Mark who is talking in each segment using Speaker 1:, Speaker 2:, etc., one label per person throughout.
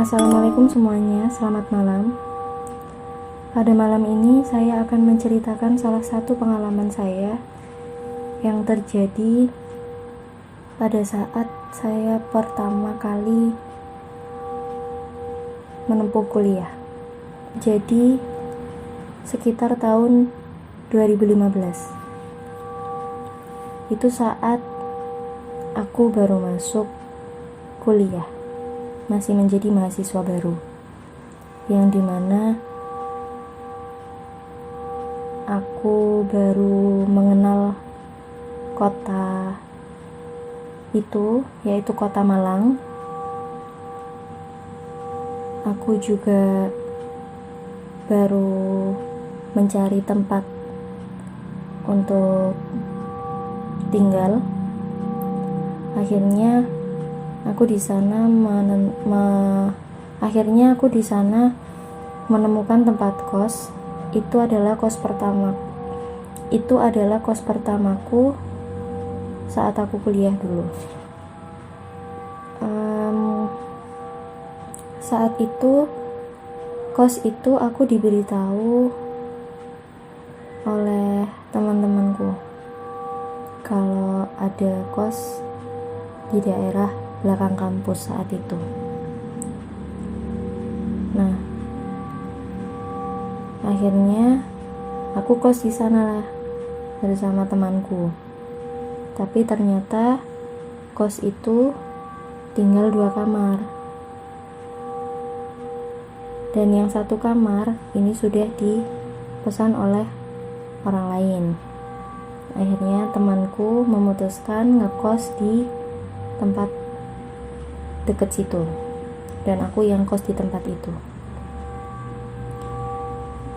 Speaker 1: Assalamualaikum semuanya, selamat malam. Pada malam ini saya akan menceritakan salah satu pengalaman saya yang terjadi pada saat saya pertama kali menempuh kuliah. Jadi sekitar tahun 2015. Itu saat aku baru masuk kuliah, masih menjadi mahasiswa baru, yang dimana aku baru mengenal kota itu, yaitu kota Malang. Aku juga baru mencari tempat untuk tinggal. Akhirnya aku di sana menemukan tempat kos. Itu adalah kos pertamaku saat aku kuliah dulu. Saat itu kos itu aku diberitahu oleh teman-temanku kalau ada kos di daerah belakang kampus saat itu. Nah, akhirnya aku kos di sana lah bersama temanku. Tapi ternyata kos itu tinggal 2 kamar. Dan yang 1 kamar ini sudah dipesan oleh orang lain. Akhirnya temanku memutuskan ngekos di tempat deket situ, dan aku yang kos di tempat itu.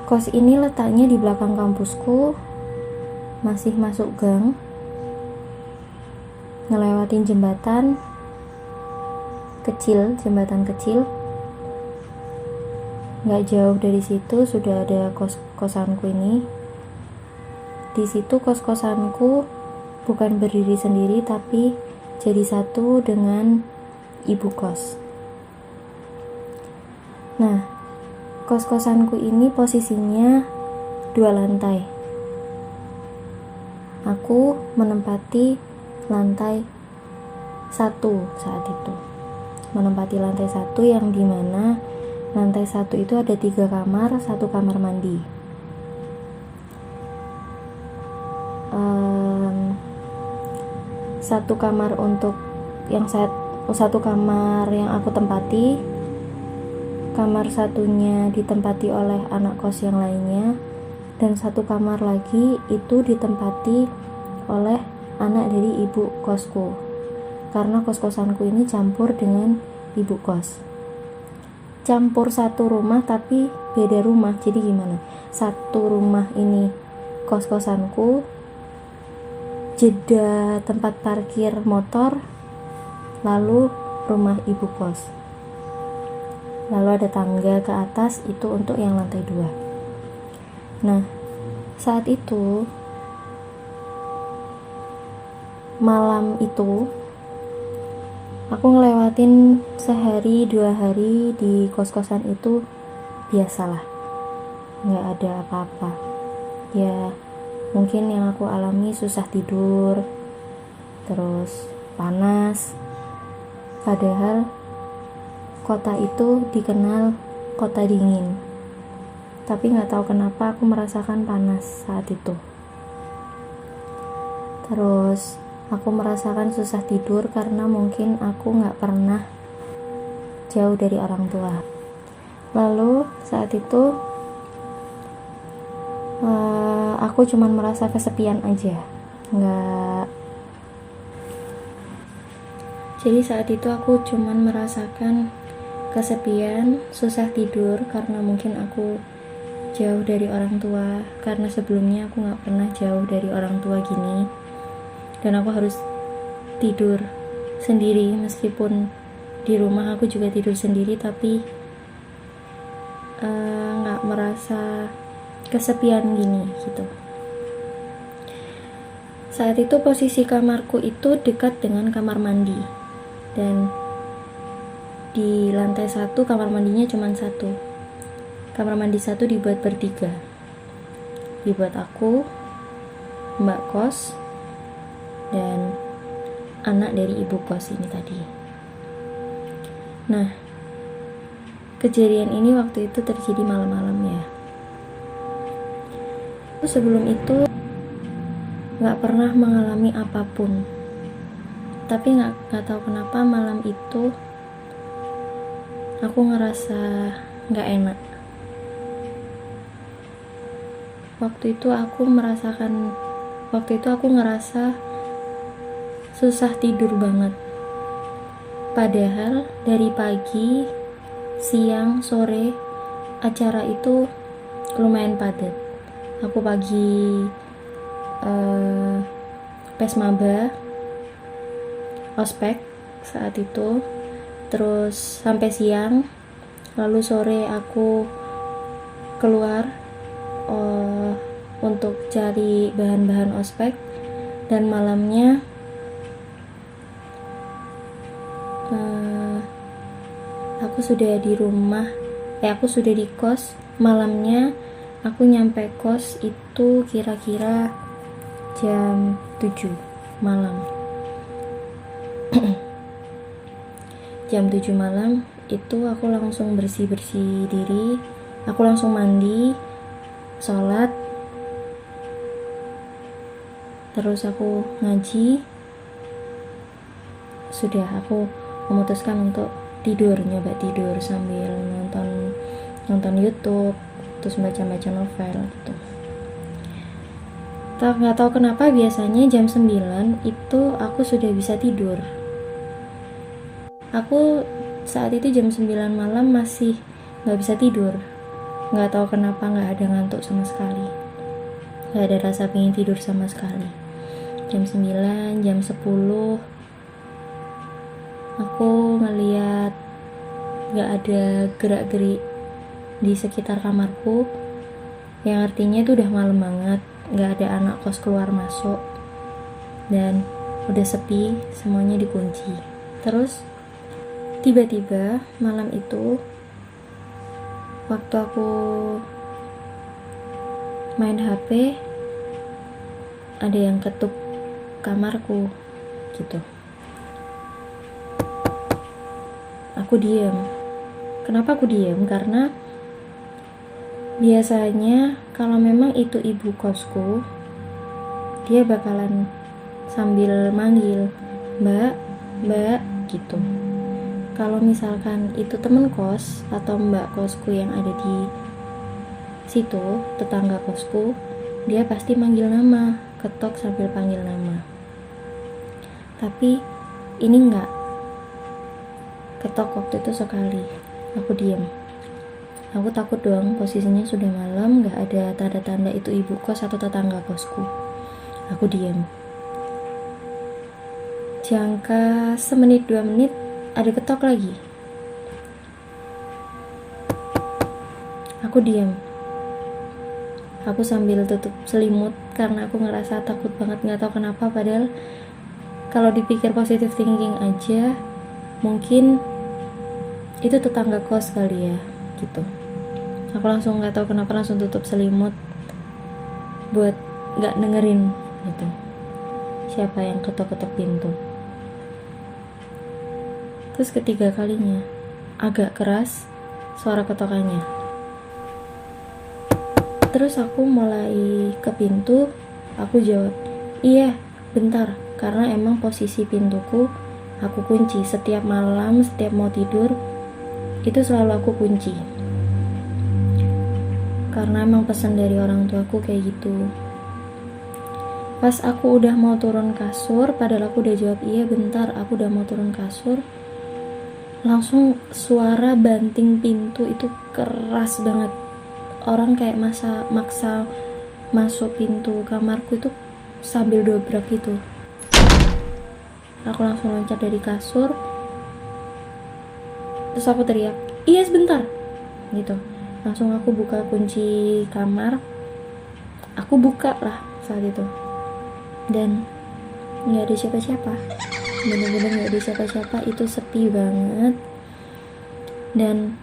Speaker 1: Kos ini letaknya di belakang kampusku, masih masuk gang, ngelewatin jembatan kecil. Nggak jauh dari situ sudah ada kos-kosanku ini. Di situ kos-kosanku bukan berdiri sendiri, tapi jadi satu dengan ibu kos. Nah, kos-kosanku ini posisinya 2 lantai. Aku menempati lantai 1 saat itu. Menempati lantai 1 yang dimana lantai 1 itu ada 3 kamar, 1 kamar mandi. Satu kamar satu kamar yang aku tempati, kamar satunya ditempati oleh anak kos yang lainnya, dan 1 kamar lagi itu ditempati oleh anak dari ibu kosku, karena kos-kosanku ini campur dengan ibu kos. Campur satu rumah tapi beda rumah. Jadi gimana? Satu rumah ini kos-kosanku, jeda tempat parkir motor, lalu rumah ibu kos, lalu ada tangga ke atas, itu untuk yang lantai 2. Nah, saat itu malam itu aku ngelewatin sehari 2 hari di kos-kosan itu biasalah, nggak ada apa-apa. Ya mungkin yang aku alami susah tidur, terus panas. Padahal kota itu dikenal kota dingin, tapi nggak tahu kenapa aku merasakan panas saat itu. Terus aku merasakan susah tidur karena mungkin aku nggak pernah jauh dari orang tua. Lalu saat itu aku cuman merasa kesepian aja, jadi saat itu aku cuman merasakan kesepian, susah tidur karena mungkin aku jauh dari orang tua, karena sebelumnya aku nggak pernah jauh dari orang tua gini, dan aku harus tidur sendiri. Meskipun di rumah aku juga tidur sendiri, tapi nggak merasa kesepian gini gitu. Saat itu posisi kamarku itu dekat dengan kamar mandi, dan di lantai 1 kamar mandinya cuma satu. Kamar mandi 1 dibuat bertiga, dibuat aku, mbak kos, dan anak dari ibu kos ini tadi. Nah, kejadian ini waktu itu terjadi malam-malam ya. Sebelum itu gak pernah mengalami apapun, tapi gak tahu kenapa malam itu aku ngerasa gak enak. Waktu itu aku ngerasa susah tidur banget. Padahal dari pagi, siang, sore acara itu lumayan padat. Aku pagi pesmaba, ospek saat itu, terus sampai siang, lalu sore aku keluar untuk cari bahan-bahan ospek, dan malamnya aku sudah di rumah, aku sudah di kos. Malamnya aku nyampe kos itu kira-kira jam 7 malam. Jam 7 malam itu aku langsung bersih-bersih diri, aku langsung mandi, sholat, terus aku ngaji. Sudah, aku memutuskan untuk tidur, nyoba tidur sambil nonton YouTube, terus baca-baca novel gitu. Nggak tahu kenapa biasanya jam 9 itu aku sudah bisa tidur. Aku saat itu jam 9 malam masih nggak bisa tidur. Nggak tahu kenapa, nggak ada ngantuk sama sekali, nggak ada rasa pengen tidur sama sekali. Jam 9, jam 10 aku ngeliat gak ada gerak-gerik di sekitar kamarku, yang artinya itu udah malam banget, gak ada anak kos keluar masuk, dan udah sepi, semuanya dikunci. Terus tiba-tiba malam itu waktu aku main HP, ada yang ketuk kamarku gitu. Aku diam. Kenapa aku diam? Karena biasanya kalau memang itu ibu kosku, dia bakalan sambil manggil, "Mbak, Mbak," gitu. Kalau misalkan itu temen kos atau mbak kosku yang ada di situ, tetangga kosku, dia pasti manggil nama, ketok sambil panggil nama. Tapi ini enggak. Ketok waktu itu sekali. Aku diam. Aku takut dong, posisinya sudah malam, gak ada tanda-tanda itu ibu kos atau tetangga kosku. Aku diam. Jangka semenit 2 menit, ada ketok lagi. Aku diam. Aku sambil tutup selimut karena aku ngerasa takut banget, gak tahu kenapa. Padahal kalau dipikir positive thinking aja, mungkin itu tetangga kos kali ya gitu. Aku langsung gak tahu kenapa langsung tutup selimut buat gak dengerin gitu siapa yang ketok-ketok pintu. Terus ketiga kalinya agak keras suara ketokannya. Terus aku mulai ke pintu, aku jawab, "Iya, bentar," karena emang posisi pintuku aku kunci setiap malam, setiap mau tidur itu selalu aku kunci, karena emang pesan dari orang tuaku kayak gitu. Pas aku udah mau turun kasur, padahal aku udah jawab iya bentar, aku udah mau turun kasur, langsung suara banting pintu itu keras banget. Orang kayak maksa masuk pintu kamarku itu sambil dobrak gitu. Aku langsung loncat dari kasur, terus aku teriak, "Iya sebentar," gitu. Langsung aku buka kunci kamar, aku buka lah saat itu, dan nggak ada siapa-siapa, bener-bener nggak ada siapa-siapa. Itu sepi banget. Dan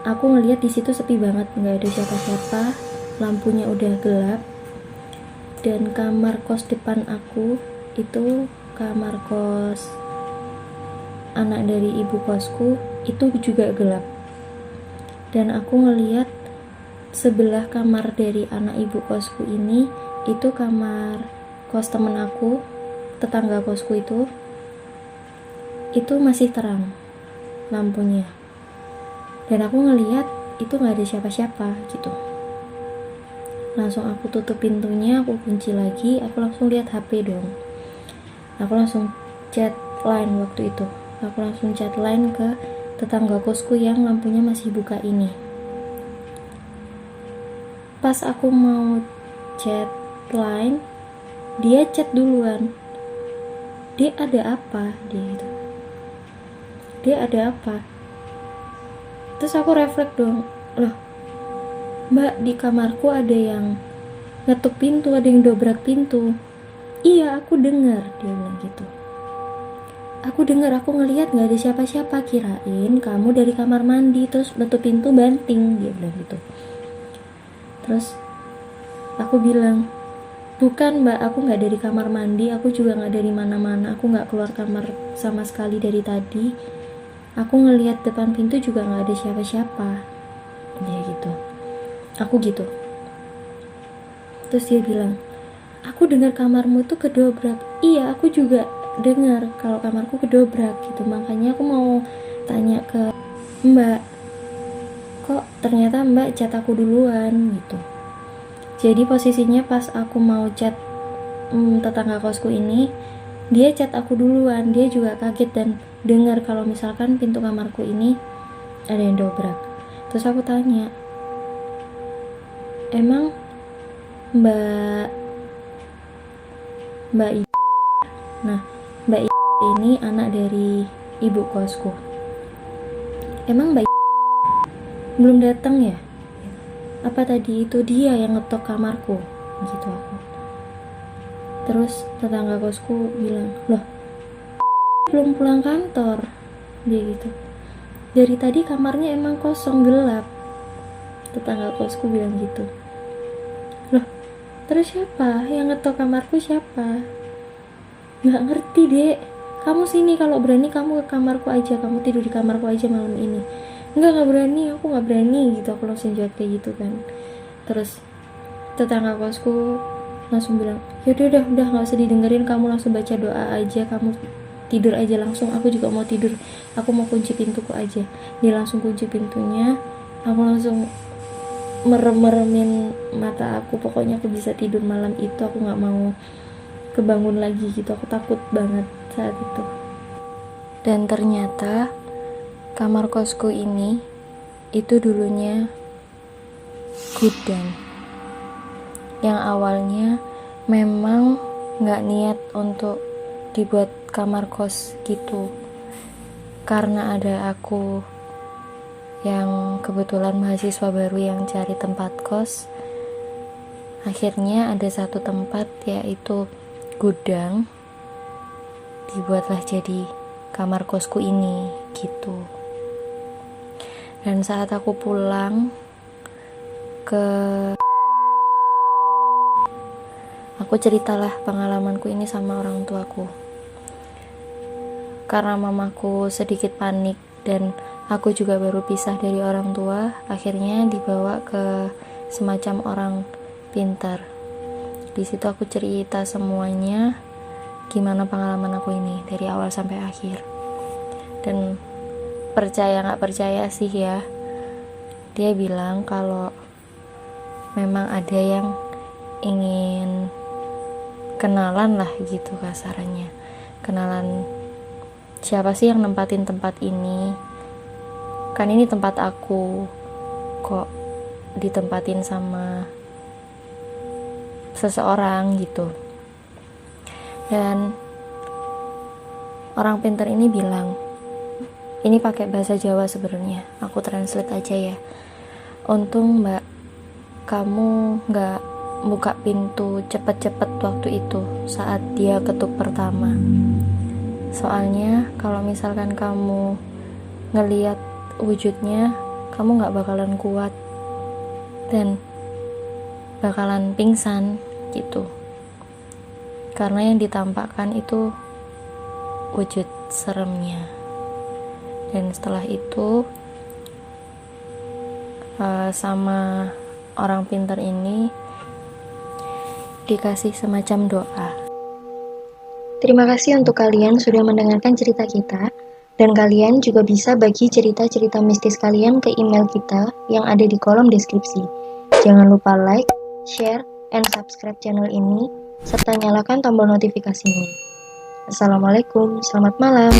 Speaker 1: aku ngeliat di situ sepi banget, nggak ada siapa-siapa, lampunya udah gelap. Dan kamar kos depan aku itu kamar kos anak dari ibu kosku itu juga gelap. Dan aku ngeliat sebelah kamar dari anak ibu kosku ini itu kamar kos temen aku, tetangga kosku itu masih terang lampunya. Dan aku ngeliat itu gak ada siapa-siapa gitu. Langsung aku tutup pintunya, aku kunci lagi, aku langsung lihat HP dong. Aku langsung chat line waktu itu. Aku langsung chat line ke tetangga kosku yang lampunya masih buka ini. Pas aku mau chat line, dia chat duluan. Dia ada apa? Dia gitu. Dia ada apa? Terus aku refleks dong, loh mbak, di kamarku ada yang ngetuk pintu, ada yang dobrak pintu. Iya, aku dengar, dia bilang gitu. Aku dengar, aku ngelihat nggak ada siapa-siapa, kirain kamu dari kamar mandi terus nutup pintu banting, dia bilang gitu. Terus aku bilang, bukan mbak, aku nggak dari kamar mandi, aku juga nggak dari mana-mana, aku nggak keluar kamar sama sekali dari tadi. Aku ngelihat depan pintu juga nggak ada siapa-siapa, dia gitu. Aku gitu. Terus dia bilang, aku dengar kamarmu tuh kedobrak. Iya, aku juga dengar kalau kamarku kedobrak gitu. Makanya aku mau tanya ke mbak, kok ternyata mbak chat aku duluan gitu. Jadi posisinya pas aku mau chat tetangga kosku ini, dia chat aku duluan. Dia juga kaget dan dengar kalau misalkan pintu kamarku ini ada yang dobrak. Terus aku tanya, emang mbak I? Nah, mbak I ini anak dari ibu kosku. Emang mbak I belum datang ya? Apa tadi itu dia yang ngetok kamarku? Gitu aku. Terus tetangga kosku bilang, loh belum pulang kantor, dia gitu. Dari tadi kamarnya emang kosong, gelap. Tetangga kosku bilang gitu. Loh, terus siapa yang ngetok kamarku, siapa? Nggak ngerti dek, kamu sini, kalau berani kamu ke kamarku aja, kamu tidur di kamarku aja malam ini. Nggak berani, aku nggak berani gitu. Aku langsung jawab kayak gitu kan. Terus tetangga kosku langsung bilang, yaudah udah nggak usah didengerin, kamu langsung baca doa aja, kamu tidur aja langsung, aku juga mau tidur, aku mau kunci pintuku aja. Dia langsung kunci pintunya, aku langsung merem-meremin mata aku, pokoknya aku bisa tidur malam itu, aku nggak mau kebangun lagi gitu, aku takut banget saat itu. Dan ternyata kamar kosku ini itu dulunya gudang yang awalnya memang nggak niat untuk dibuat kamar kos gitu, karena ada aku yang kebetulan mahasiswa baru yang cari tempat kos. Akhirnya ada satu tempat, yaitu gudang, dibuatlah jadi kamar kosku ini gitu. Dan saat aku pulang aku ceritalah pengalamanku ini sama orang tuaku. Karena mamaku sedikit panik dan aku juga baru pisah dari orang tua, akhirnya dibawa ke semacam orang pintar. Di situ aku cerita semuanya, gimana pengalaman aku ini dari awal sampai akhir. Dan percaya nggak percaya sih ya, dia bilang kalau memang ada yang ingin kenalan lah gitu kasarannya, kenalan siapa sih yang nempatin tempat ini, kan ini tempat aku, kok ditempatin sama seseorang gitu. Dan orang pintar ini bilang, ini pakai bahasa Jawa sebenarnya, aku translate aja ya. Untung mbak, kamu gak buka pintu cepet-cepet waktu itu saat dia ketuk pertama. Soalnya kalau misalkan kamu ngeliat wujudnya, kamu gak bakalan kuat dan bakalan pingsan gitu, karena yang ditampakkan itu wujud seremnya. Dan setelah itu sama orang pintar ini dikasih semacam doa.
Speaker 2: Terima kasih untuk kalian sudah mendengarkan cerita kita, dan kalian juga bisa bagi cerita-cerita mistis kalian ke email kita yang ada di kolom deskripsi. Jangan lupa like, share, and subscribe channel ini, serta nyalakan tombol notifikasinya. Assalamualaikum, selamat malam.